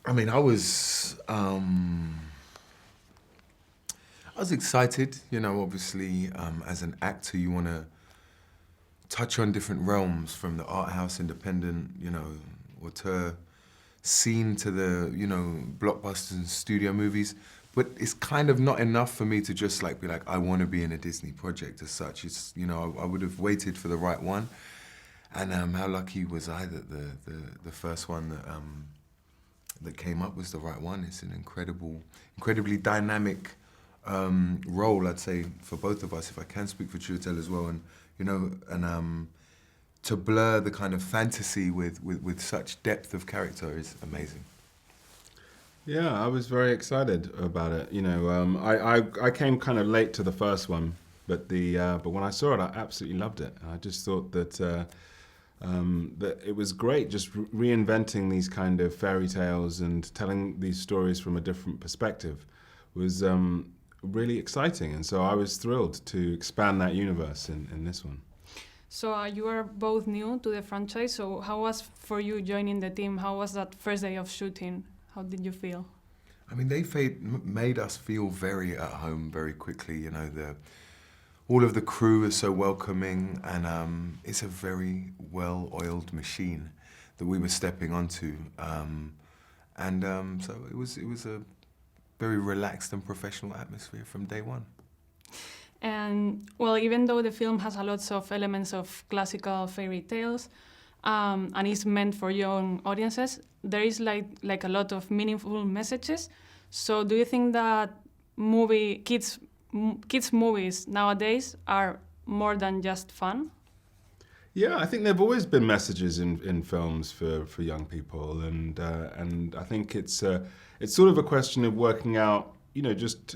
I mean, I was excited, you know, obviously, as an actor, you want to touch on different realms from the art house independent, you know, auteur scene to the, you know, blockbusters and studio movies. But it's kind of not enough for me to just like be like, I want to be in a Disney project as such. It's, you know, I would have waited for the right one. And how lucky was I that the first one that came up was the right one. It's an incredibly dynamic role, I'd say, for both of us, if I can speak for Chiwetel as well. And, you know, and to blur the kind of fantasy with such depth of character is amazing. Yeah, I was very excited about it. You know, I came kind of late to the first one, but but when I saw it, I absolutely loved it. I just thought that that it was great, just reinventing these kind of fairy tales and telling these stories from a different perspective was really exciting. And so I was thrilled to expand that universe in this one. So you are both new to the franchise. So how was for you joining the team? How was that first day of shooting? How did you feel? I mean, they made us feel very at home very quickly. You know, all of the crew is so welcoming, and it's a very well-oiled machine that we were stepping onto, so it was a very relaxed and professional atmosphere from day one. And well, even though the film has a lot of elements of classical fairy tales, and is meant for young audiences, there is like a lot of meaningful messages. So do you think that kids movies nowadays are more than just fun? Yeah, I think there've always been messages in films for young people, and I think it's sort of a question of working out, you know, just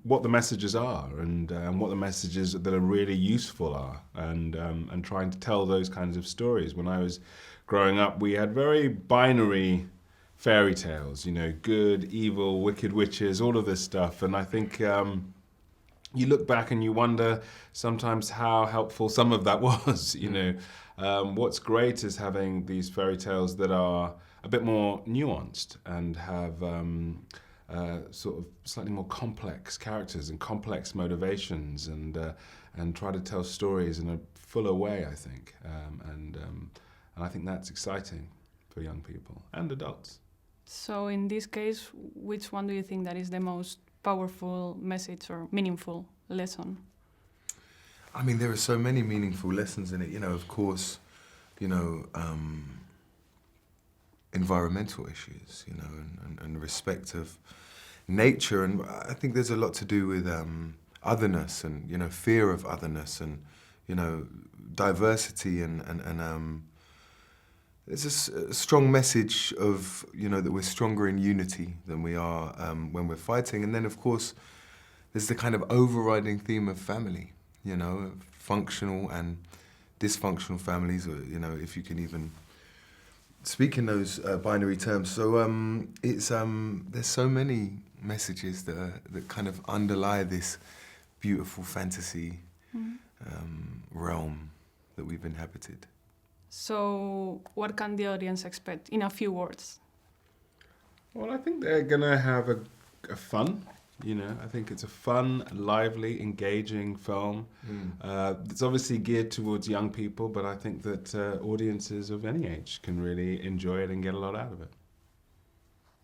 what the messages are and what the messages that are really useful are, and trying to tell those kinds of stories. When I was growing up, we had very binary fairy tales, you know, good, evil, wicked witches, all of this stuff, and I think you look back and you wonder sometimes how helpful some of that was, you know. What's great is having these fairy tales that are a bit more nuanced and have sort of slightly more complex characters and complex motivations, and try to tell stories in a fuller way, I think. And I think that's exciting for young people and adults. So in this case, which one do you think that is the most powerful message or meaningful lesson? I mean, there are so many meaningful lessons in it. You know, of course, you know, environmental issues, you know, and respect of nature. And I think there's a lot to do with otherness and, you know, fear of otherness and, you know, diversity and there's a strong message of, you know, that we're stronger in unity than we are when we're fighting. And then, of course, there's the kind of overriding theme of family, you know, functional and dysfunctional families, or, you know, if you can even speak in those binary terms. So there's so many messages that kind of underlie this beautiful fantasy realm that we've inhabited. So what can the audience expect in a few words? Well, I think they're gonna have a fun, you know. I think it's a fun, lively, engaging film. It's obviously geared towards young people, but I think that audiences of any age can really enjoy it and get a lot out of it.